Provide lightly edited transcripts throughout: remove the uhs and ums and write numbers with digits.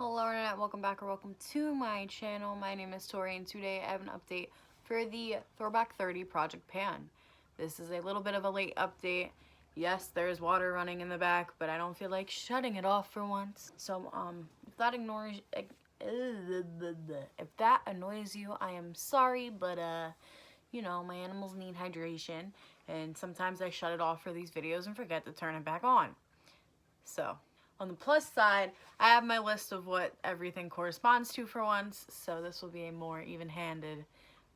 Hello internet, welcome back or welcome to my channel. My name is Tori and today I have an update for the Throwback 30 Project Pan. This is a little bit of a late update. Yes, there's water running in the back, but I don't feel like shutting it off for once. So if that annoys you, I am sorry, but you know, my animals need hydration and sometimes I shut it off for these videos and forget to turn it back on. So on the plus side, I have my list of what everything corresponds to for once, so this will be a more even-handed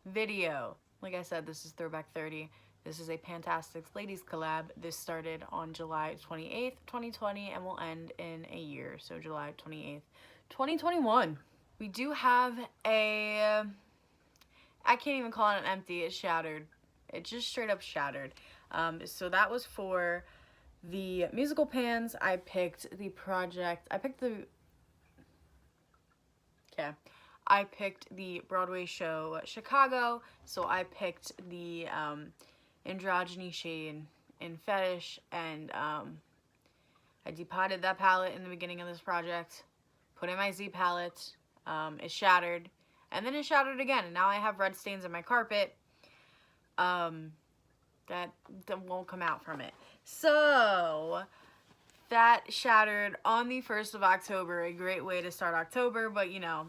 video. Like I said, this is Throwback 30. This is a Pantastics Ladies collab. This started on July 28th, 2020 and will end in a year, so July 28th, 2021. We do have a, I can't even call it an empty, it's shattered. It just straight up shattered. So that was for the musical pans. I picked the Broadway show Chicago, so I picked the androgyny shade in Fetish, and I depotted that palette in the beginning of this project, put in my Z palette, it shattered, and then it shattered again, and now I have red stains in my carpet that won't come out from it. So that shattered on the 1st of October, a great way to start October, but you know,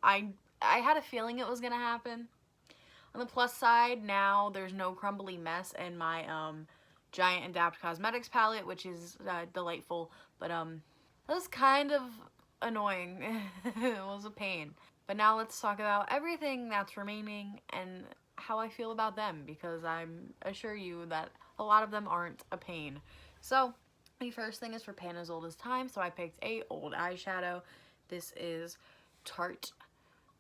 I had a feeling it was gonna happen. On the plus side, now there's no crumbly mess in my Giant Adapt Cosmetics palette, which is delightful, but that was kind of annoying. It was a pain. But now let's talk about everything that's remaining and how I feel about them, because I'm assure you that a lot of them aren't a pain. So the first thing is for Pan as Old as Time, so I picked a old eyeshadow. This is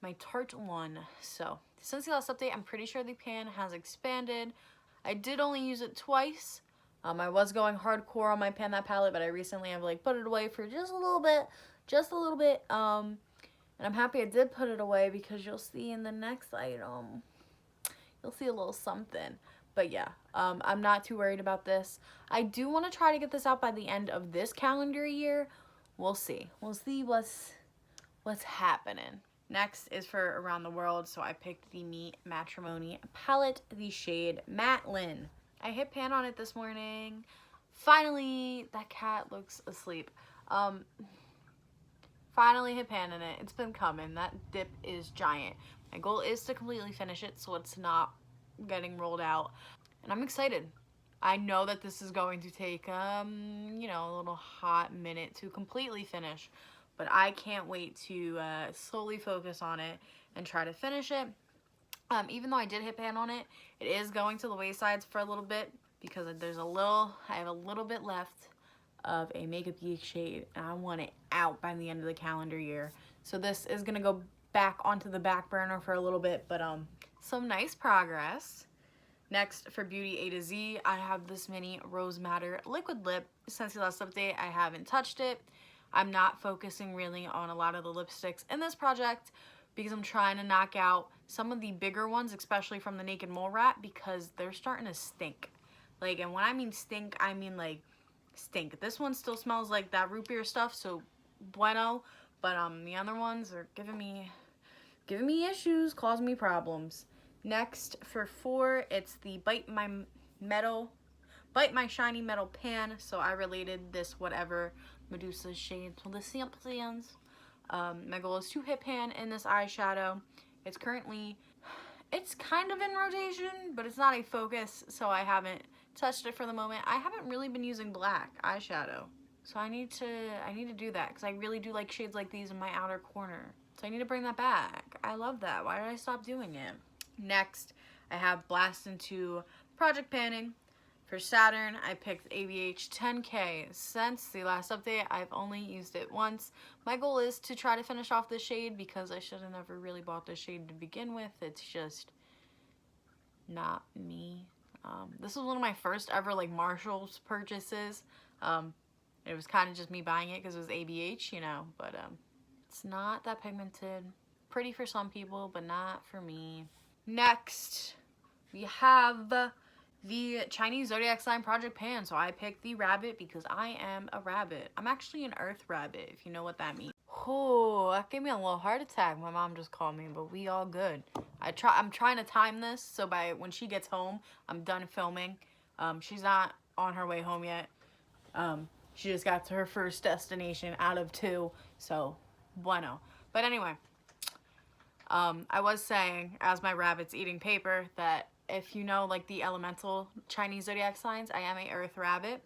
my Tarte one. So since the last update, I'm pretty sure the pan has expanded. I did only use it twice. I was going hardcore on my pan that palette, but I recently have like put it away for just a little bit. And I'm happy I did put it away, because you'll see in the next item, you'll see a little something. But yeah, I'm not too worried about this. I do want to try to get this out by the end of this calendar year. We'll see. We'll see what's happening. Next is for Around the World, so I picked the Meet Matrimony palette, the shade Matlin. I hit pan on it this morning. Finally, that cat looks asleep. Finally hit pan in it. It's been coming. That dip is giant. My goal is to completely finish it so it's not getting rolled out, and I'm excited. I know that this is going to take you know, a little hot minute to completely finish, but I can't wait to slowly focus on it and try to finish it. Even though I did hit pan on it, it is going to the waysides for a little bit, because I have a little bit left of a Makeup Geek shade, and I want it out by the end of the calendar year. So this is gonna go back onto the back burner for a little bit, but some nice progress. Next, for Beauty A to Z, I have this mini Rose Madder liquid lip. Since the last update, I haven't touched it. I'm not focusing really on a lot of the lipsticks in this project, because I'm trying to knock out some of the bigger ones, especially from the Naked Mole Rat, because they're starting to stink. Like, and when I mean stink, I mean like stink. This one still smells like that root beer stuff, so bueno, but the other ones are giving me issues, causing me problems. Next, for 4, it's the Bite My Shiny Metal pan, so I related this whatever Medusa shade to the samples. My goal is to hit pan in this eyeshadow. It's kind of in rotation, but it's not a focus, so I haven't touched it for the moment. I haven't really been using black eyeshadow, so I need to do that, because I really do like shades like these in my outer corner. So I need to bring that back. I love that. Why did I stop doing it? Next, I have Blast Into Project Panning. For Saturn, I picked ABH 10K. Since the last update, I've only used it once. My goal is to try to finish off this shade, because I should have never really bought this shade to begin with. It's just not me. This was one of my first ever like Marshalls purchases. It was kind of just me buying it because it was ABH, you know, but it's not that pigmented. Pretty for some people, but not for me. Next, we have the Chinese zodiac sign Project Pan. So I picked the rabbit because I am a rabbit. I'm actually an earth rabbit, if you know what that means. Oh, that gave me a little heart attack. My mom just called me, but we all good. I'm trying to time this so by when she gets home, I'm done filming. She's not on her way home yet. She just got to her first destination out of 2, so bueno. But anyway, I was saying, as my rabbit's eating paper, that if you know, like, the elemental Chinese zodiac signs, I am a earth rabbit.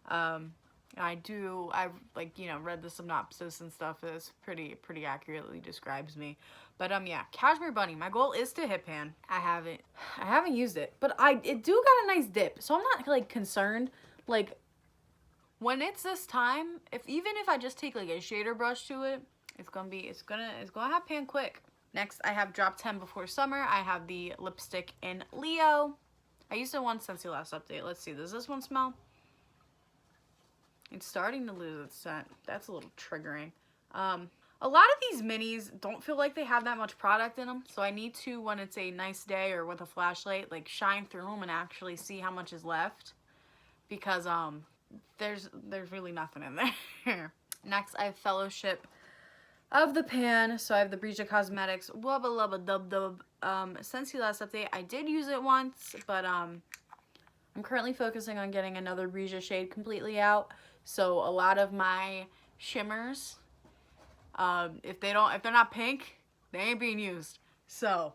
I've like, you know, read the synopsis and stuff. It's pretty accurately describes me. But yeah, Cashmere Bunny. My goal is to hit pan. I haven't used it, but it do got a nice dip, so I'm not like concerned. Like, when it's this time, even if I just take like a shader brush to it, it's gonna have pan quick. Next, I have Drop 10 Before Summer. I have the lipstick in Leo. I used it once since the last update. Let's see, does this one smell? It's starting to lose its scent. That's a little triggering. A lot of these minis don't feel like they have that much product in them, so I need to, when it's a nice day or with a flashlight, like shine through them and actually see how much is left, because there's really nothing in there. Next, I have Fellowship of the Pan. So I have the Breeja Cosmetics Wubba Lubba Dub Dub. Since the last update, I did use it once, but I'm currently focusing on getting another Breeja shade completely out. So a lot of my shimmers, if they're not pink, they ain't being used. So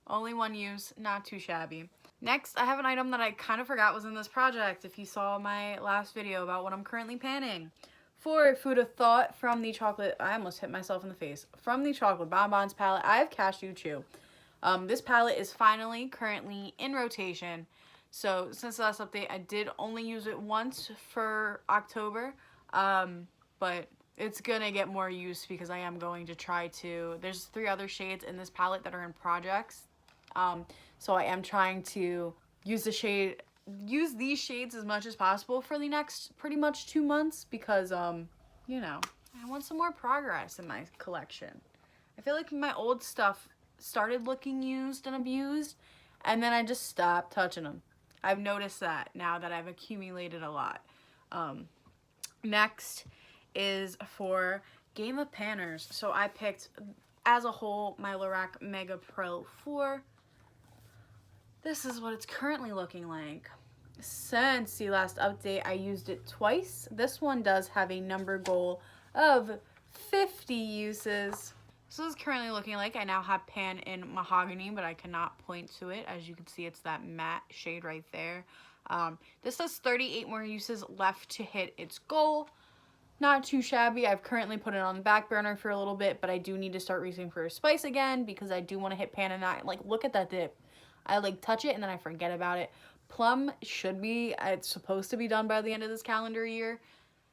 only one use, not too shabby. Next, I have an item that I kind of forgot was in this project. If you saw my last video about what I'm currently panning. For Food of Thought from the chocolate, I almost hit myself in the face. From the Chocolate Bonbons palette, I have Cashew Chew. This palette is currently in rotation. So since the last update, I did only use it once for October. But it's gonna get more use because I am going to try to, there's 3 other shades in this palette that are in projects. So I am trying to use these shades as much as possible for the next pretty much 2 months because, you know, I want some more progress in my collection. I feel like my old stuff started looking used and abused, and then I just stopped touching them. I've noticed that now that I've accumulated a lot. Next is for Game of Panners. So I picked, as a whole, my Lorac Mega Pro 4. This is what it's currently looking like. Since the last update, I used it twice. This one does have a number goal of 50 uses. So this is currently looking like I now have pan in Mahogany, but I cannot point to it. As you can see, it's that matte shade right there. This has 38 more uses left to hit its goal. Not too shabby. I've currently put it on the back burner for a little bit, but I do need to start reaching for a spice again because I do want to hit pan and not, like, look at that dip. I like touch it and then I forget about it. Plum it's supposed to be done by the end of this calendar year.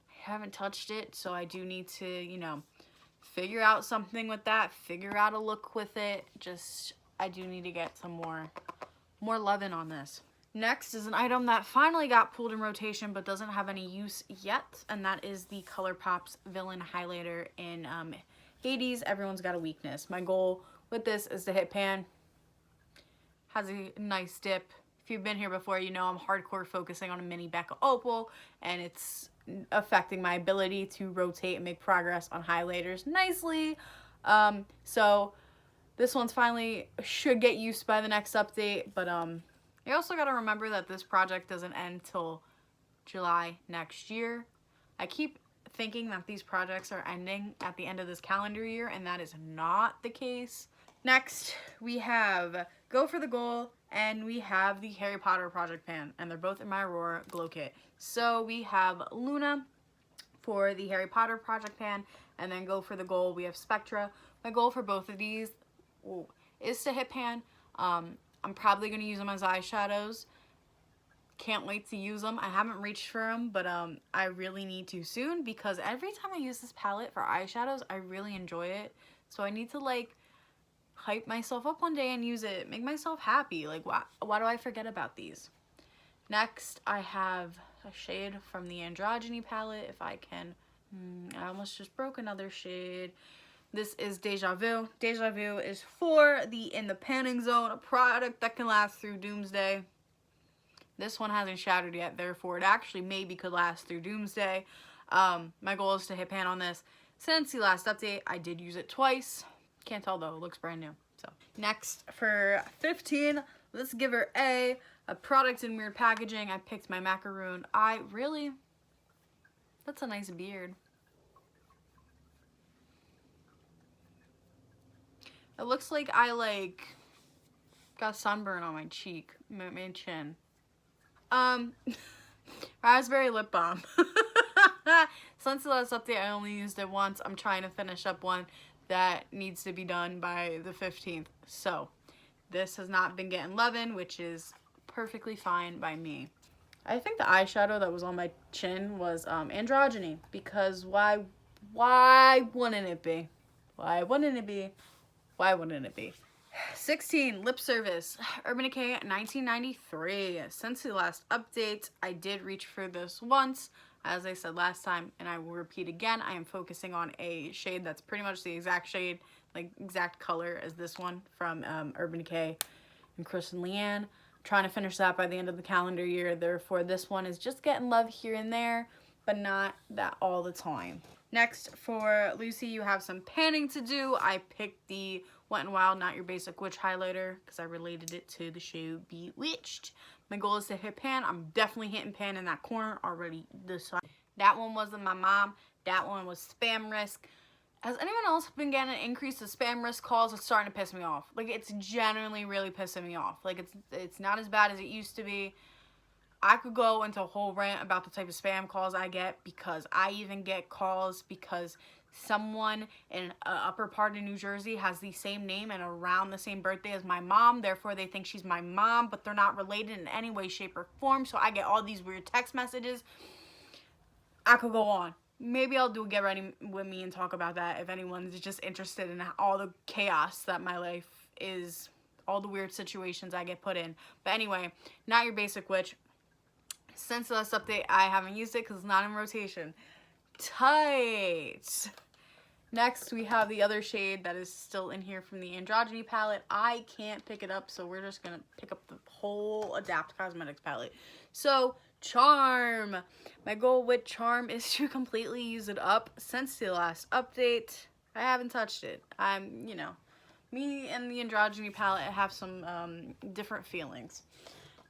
I haven't touched it, so I do need to, you know, figure out something with that, figure out a look with it. I do need to get some more loving on this. Next is an item that finally got pulled in rotation but doesn't have any use yet, and that is the ColourPop's Villain Highlighter in Hades. Everyone's Got a Weakness. My goal with this is to hit pan. Has a nice dip. If you've been here before, you know I'm hardcore focusing on a mini Becca Opal, and it's affecting my ability to rotate and make progress on highlighters nicely. So this one's finally should get used by the next update, but you also got to remember that this project doesn't end till July next year. I keep thinking that these projects are ending at the end of this calendar year, and that is not the case. Next, we have Go for the Goal, and we have the Harry Potter project pan, and they're both in my Aurora Glow Kit. So we have Luna for the Harry Potter project pan, and then Go for the Goal, we have Spectra. My goal for both of these is to hit pan. I'm probably going to use them as eyeshadows. Can't wait to use them. I haven't reached for them, but I really need to soon because every time I use this palette for eyeshadows, I really enjoy it. So I need to, like, hype myself up one day and use it, make myself happy. Like, why do I forget about these? Next, I have a shade from the Androgyny palette, if I can. I almost just broke another shade. This is Deja Vu. Deja Vu is for the In the Panning Zone, a product that can last through Doomsday. This one hasn't shattered yet, therefore it actually maybe could last through Doomsday. My goal is to hit pan on this. Since the last update, I did use it twice. Can't tell though, it looks brand new. So next for 15, let's give her a product in weird packaging. I picked my macaroon. That's a nice beard. It looks like I got sunburn on my cheek, my chin. Raspberry lip balm. Since the last update, I only used it once. I'm trying to finish up one that needs to be done by the 15th. So this has not been getting loving, which is perfectly fine by me. I think the eyeshadow that was on my chin was androgyny, because why wouldn't it be? Why wouldn't it be? Why wouldn't it be? 16, lip service, Urban Decay 1993. Since the last update, I did reach for this once. As I said last time, and I will repeat again, I am focusing on a shade that's pretty much the exact shade, like exact color as this one from Urban Decay and Chris and Leanne. I'm trying to finish that by the end of the calendar year. Therefore, this one is just getting love here and there, but not that all the time. Next, for Lucy, you have some panning to do. I picked the Wet n Wild Not Your Basic Witch highlighter because I related it to the show Bewitched. My goal is to hit pan. I'm definitely hitting pan in that corner already. That one wasn't my mom. That one was spam risk. Has anyone else been getting an increase of spam risk calls? It's starting to piss me off. Like, it's genuinely really pissing me off. Like, it's not as bad as it used to be. I could go into a whole rant about the type of spam calls I get, because I even get calls because someone in an upper part of New Jersey has the same name and around the same birthday as my mom. Therefore, they think she's my mom, but they're not related in any way, shape, or form. So I get all these weird text messages. I could go on. Maybe I'll do a Get Ready With Me and talk about that if anyone's just interested in all the chaos that my life is, all the weird situations I get put in. But anyway, Not Your Basic Witch. Since the last update, I haven't used it because it's not in rotation. Tight. Next, we have the other shade that is still in here from the Androgyny palette. I can't pick it up, so we're just going to pick up the whole Adapt Cosmetics palette. So, Charm. My goal with Charm is to completely use it up. Since the last update, I haven't touched it. Me and the Androgyny palette have some different feelings.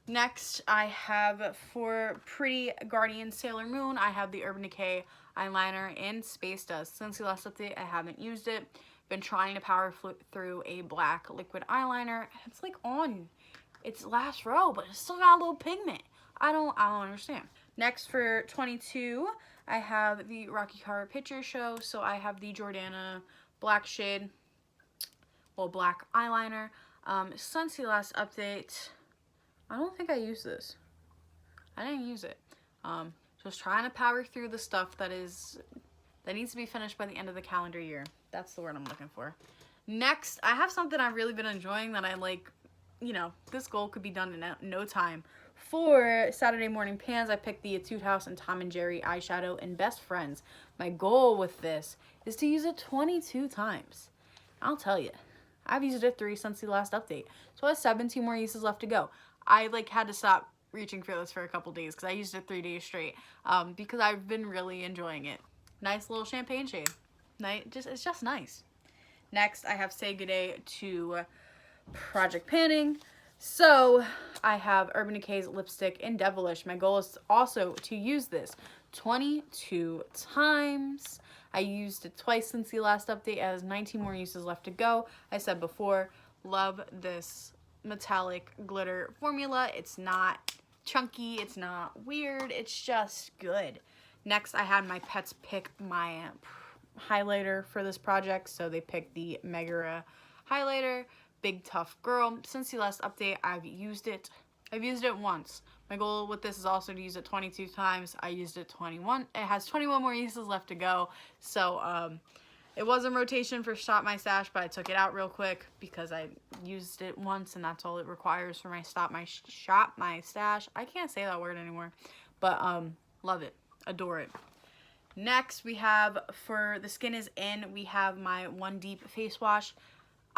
Next, I have for Pretty Guardian Sailor Moon, I have the Urban Decay eyeliner in Space Dust. Since the last update, I haven't used it. Been trying to power through a black liquid eyeliner. It's like on its last row, but it's still got a little pigment. I don't understand. Next, for 22, I have the Rocky Horror Picture Show. So I have the Jordana black shade, well, black eyeliner. Since the last update, I don't think I used this. I didn't use it. Just trying to power through the stuff that needs to be finished by the end of the calendar year. That's the word I'm looking for. Next, I have something I've really been enjoying that I like, this goal could be done in no time. For Saturday Morning Pans, I picked the Etude House and Tom and Jerry eyeshadow in Best Friends. My goal with this is to use it 22 times. I'll tell you, I've used it 3 since the last update. So I have 17 more uses left to go. I had to stop reaching for this for a couple days because I used it 3 days straight because I've been really enjoying it. Nice little champagne shade. It's just nice. Next, I have Say Good Day to Project Panning. So I have Urban Decay's lipstick in Devilish. My goal is also to use this 22 times. I used it twice since the last update. It has 19 more uses left to go. I said before, love this metallic glitter formula. It's not chunky, it's not weird, it's just good. Next, I had my pets pick my highlighter for this project, so they picked the Megara highlighter, Big Tough Girl. Since the last update, I've used it once. My goal with this is also to use it 22 times. I used it 21. It has 21 more uses left to go, so it was in rotation for Shop My Stash, but I took it out real quick because I used it once and that's all it requires for my Shop My Stash. I can't say that word anymore, but love it, adore it. Next, we have for The Skin Is In, we have my One Deep face wash.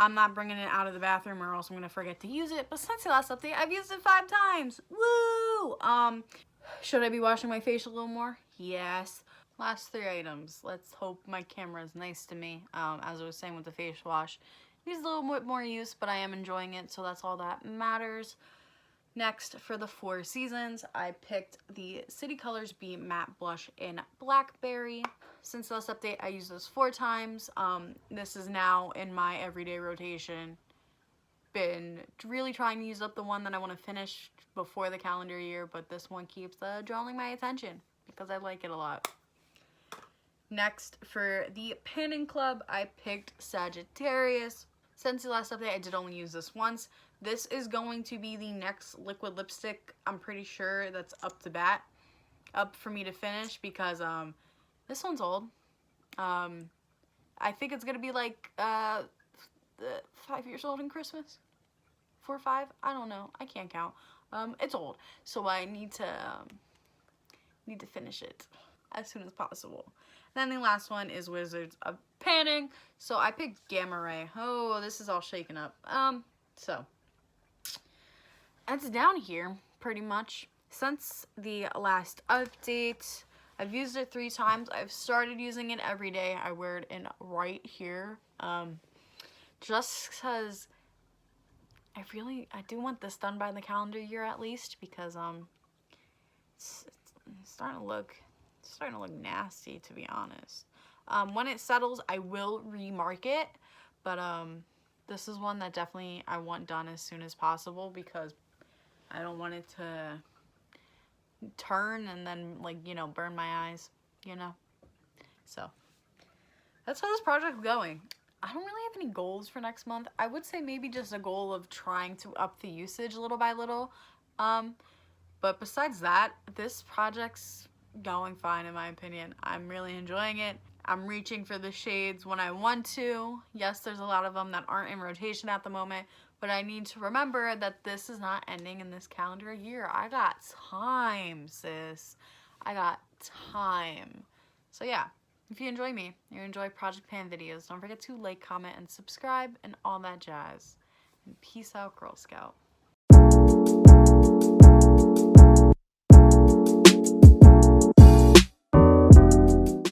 I'm not bringing it out of the bathroom or else I'm going to forget to use it, but since the last update, I've used it 5 times. Woo! Should I be washing my face a little more? Yes. last 3 items. Let's hope my camera is nice to me. As I was saying with the face wash, needs a little bit more use, but I am enjoying it, so that's all that matters. Next, for the 4 seasons, I picked the City Colors Be Matte Blush in Blackberry. Since the last update, I used this 4 times. This is now in my everyday rotation. Been really trying to use up the one that I want to finish before the calendar year, but this one keeps drawing my attention because I like it a lot. Next, for the Panning Club, I picked Sagittarius. Since the last update, I did only use this once. This is going to be the next liquid lipstick, I'm pretty sure, that's up for me to finish, because this one's old. I think it's gonna be like 5 years old in Christmas. 4 or 5, I don't know, I can't count. It's old, so I need to finish it as soon as possible. And then the last one is Wizards of Panning. So I picked Gamma Ray. Oh, this is all shaken up. So it's down here pretty much. Since the last update, I've used it 3 times. I've started using it every day. I wear it in right here. Just because I do want this done by the calendar year at least, because it's starting to look nasty, to be honest. When it settles, I will remark it, but this is one that definitely I want done as soon as possible, because I don't want it to turn and then, like, you know, burn my eyes, you know. So that's how this project's going. I don't really have any goals for next month. I would say maybe just a goal of trying to up the usage little by little. But besides that, this project's going fine in my opinion. I'm really enjoying it. I'm reaching for the shades when I want to. Yes, there's a lot of them that aren't in rotation at the moment, but I need to remember that this is not ending in this calendar year. I got time, sis. I got time. So yeah, if you enjoy me, you enjoy Project Pan videos, don't forget to like, comment, and subscribe, and all that jazz. And peace out, Girl Scout.